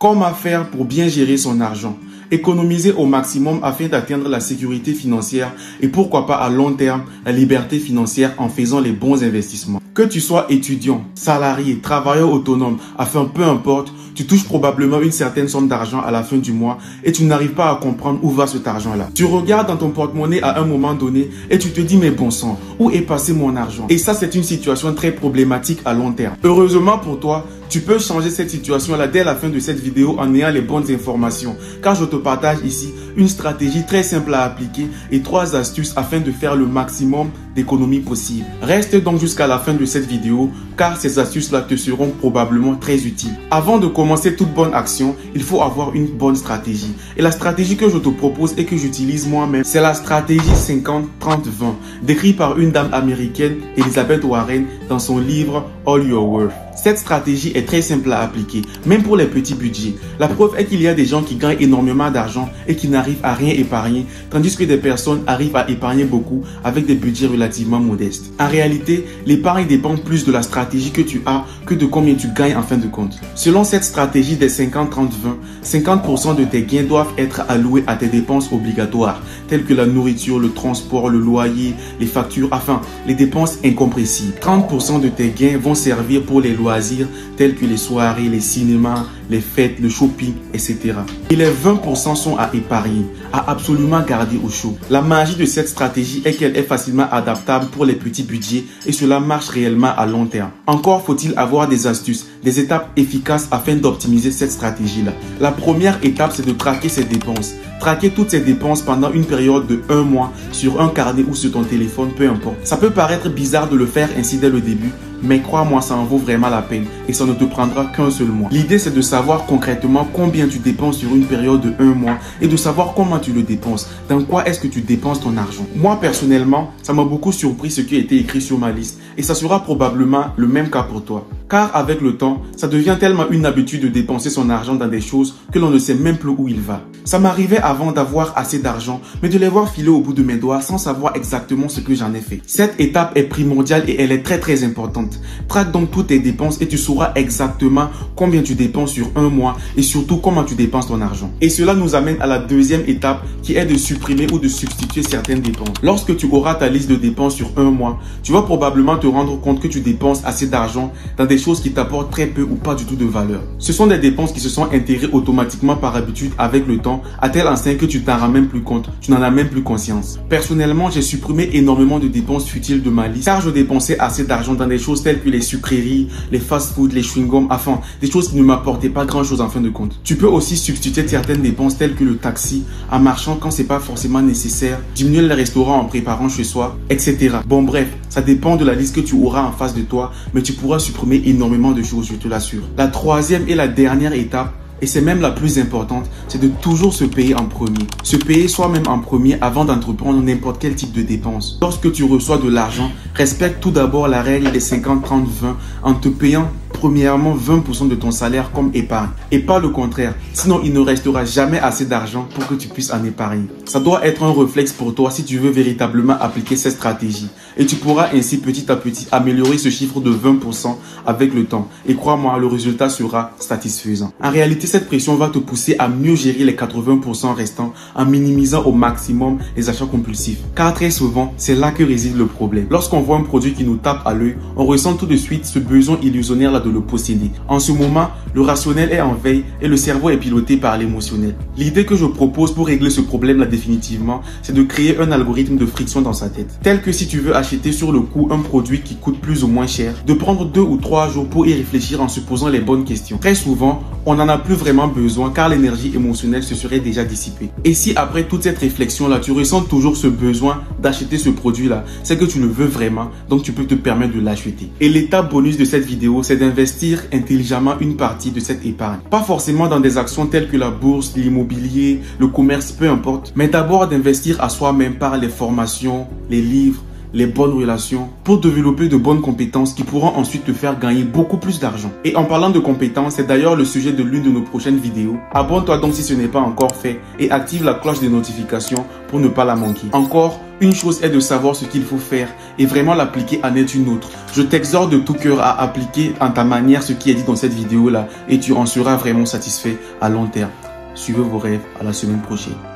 Comment faire pour bien gérer son argent? Économiser au maximum afin d'atteindre la sécurité financière et pourquoi pas à long terme la liberté financière en faisant les bons investissements. Que tu sois étudiant, salarié, travailleur autonome, afin peu importe, tu touches probablement une certaine somme d'argent à la fin du mois et tu n'arrives pas à comprendre où va cet argent-là. Tu regardes dans ton porte-monnaie à un moment donné et tu te dis mais bon sang, où est passé mon argent? Et ça c'est une situation très problématique à long terme. Heureusement pour toi, tu peux changer cette situation-là dès la fin de cette vidéo en ayant les bonnes informations, car je te partage ici une stratégie très simple à appliquer et 3 astuces afin de faire le maximum d'économies possible. Reste donc jusqu'à la fin de cette vidéo, car ces astuces-là te seront probablement très utiles. Avant de commencer toute bonne action, il faut avoir une bonne stratégie. Et la stratégie que je te propose et que j'utilise moi-même, c'est la stratégie 50-30-20, décrite par une dame américaine, Elizabeth Warren, dans son livre All Your Worth. Cette stratégie est très simple à appliquer, même pour les petits budgets. La preuve est qu'il y a des gens qui gagnent énormément d'argent et qui n'arrivent à rien épargner, tandis que des personnes arrivent à épargner beaucoup avec des budgets relativement modestes. En réalité, l'épargne dépend plus de la stratégie que tu as que de combien tu gagnes en fin de compte. Selon cette stratégie des 50-30-20, 50% de tes gains doivent être alloués à tes dépenses obligatoires, telles que la nourriture, le transport, le loyer, les factures, enfin, les dépenses incompressibles. 30% de tes gains vont servir pour les loisirs tels que les soirées, les cinémas, les fêtes, le shopping, etc. Et les 20% sont à épargner, à absolument garder au chaud. La magie de cette stratégie est qu'elle est facilement adaptable pour les petits budgets et cela marche réellement à long terme. Encore faut-il avoir des astuces, des étapes efficaces afin d'optimiser cette stratégie-là. La première étape, c'est de traquer ses dépenses. Traquer toutes ces dépenses pendant une période de 1 mois sur un carnet ou sur ton téléphone, peu importe. Ça peut paraître bizarre de le faire ainsi dès le début, mais crois-moi, ça en vaut vraiment la peine et ça ne te prendra qu'un seul mois. L'idée, c'est de savoir concrètement combien tu dépenses sur une période de 1 mois et de savoir comment tu le dépenses. Dans quoi est-ce que tu dépenses ton argent? Moi, personnellement, ça m'a beaucoup surpris ce qui a été écrit sur ma liste et ça sera probablement le même cas pour toi. Car avec le temps, ça devient tellement une habitude de dépenser son argent dans des choses que l'on ne sait même plus où il va. Ça m'arrivait avant d'avoir assez d'argent, mais de les voir filer au bout de mes doigts sans savoir exactement ce que j'en ai fait. Cette étape est primordiale et elle est très importante. Traque donc toutes tes dépenses et tu sauras exactement combien tu dépenses sur 1 mois et surtout comment tu dépenses ton argent. Et cela nous amène à la deuxième étape qui est de supprimer ou de substituer certaines dépenses. Lorsque tu auras ta liste de dépenses sur 1 mois, tu vas probablement te rendre compte que tu dépenses assez d'argent dans des choses qui t'apportent très peu ou pas du tout de valeur. Ce sont des dépenses qui se sont intégrées automatiquement par habitude avec le temps, à tel enseigne que tu t'en rends même plus compte, tu n'en as même plus conscience. Personnellement, j'ai supprimé énormément de dépenses futiles de ma liste car je dépensais assez d'argent dans des choses telles que les sucreries, les fast-food, les chewing-gums, enfin, des choses qui ne m'apportaient pas grand-chose en fin de compte. Tu peux aussi substituer certaines dépenses telles que le taxi en marchant quand c'est pas forcément nécessaire, diminuer les restaurants en préparant chez soi, etc. Bon bref, ça dépend de la liste que tu auras en face de toi, mais tu pourras supprimer énormément de choses, je te l'assure. La troisième et la dernière étape, et c'est même la plus importante, c'est de toujours se payer en premier. Se payer soi-même en premier avant d'entreprendre n'importe quel type de dépense. Lorsque tu reçois de l'argent, respecte tout d'abord la règle des 50-30-20 en te payant premièrement 20% de ton salaire comme épargne et pas le contraire, sinon il ne restera jamais assez d'argent pour que tu puisses en épargner. Ça doit être un réflexe pour toi si tu veux véritablement appliquer cette stratégie et tu pourras ainsi petit à petit améliorer ce chiffre de 20% avec le temps et crois-moi, le résultat sera satisfaisant. En réalité, cette pression va te pousser à mieux gérer les 80% restants en minimisant au maximum les achats compulsifs car très souvent, c'est là que réside le problème. Lorsqu'on voit un produit qui nous tape à l'œil, on ressent tout de suite ce besoin illusionnaire là de le posséder. En ce moment, le rationnel est en veille et le cerveau est piloté par l'émotionnel. L'idée que je propose pour régler ce problème là définitivement, c'est de créer un algorithme de friction dans sa tête. Tel que si tu veux acheter sur le coup un produit qui coûte plus ou moins cher, de prendre 2 ou 3 jours pour y réfléchir en se posant les bonnes questions. Très souvent, on n'en a plus vraiment besoin car l'énergie émotionnelle se serait déjà dissipée. Et si après toute cette réflexion là, tu ressens toujours ce besoin d'acheter ce produit là, c'est que tu le veux vraiment, donc tu peux te permettre de l'acheter. Et l'étape bonus de cette vidéo, c'est d'investir intelligemment une partie de cette épargne. Pas forcément dans des actions telles que la bourse, l'immobilier, le commerce, peu importe, mais d'abord d'investir à soi-même par les formations, les livres, les bonnes relations pour développer de bonnes compétences qui pourront ensuite te faire gagner beaucoup plus d'argent. Et en parlant de compétences, c'est d'ailleurs le sujet de l'une de nos prochaines vidéos. Abonne-toi donc si ce n'est pas encore fait et active la cloche des notifications pour ne pas la manquer. Encore, une chose est de savoir ce qu'il faut faire et vraiment l'appliquer en est une autre. Je t'exhorte de tout cœur à appliquer en ta manière ce qui est dit dans cette vidéo-là et tu en seras vraiment satisfait à long terme. Suivez vos rêves, à la semaine prochaine.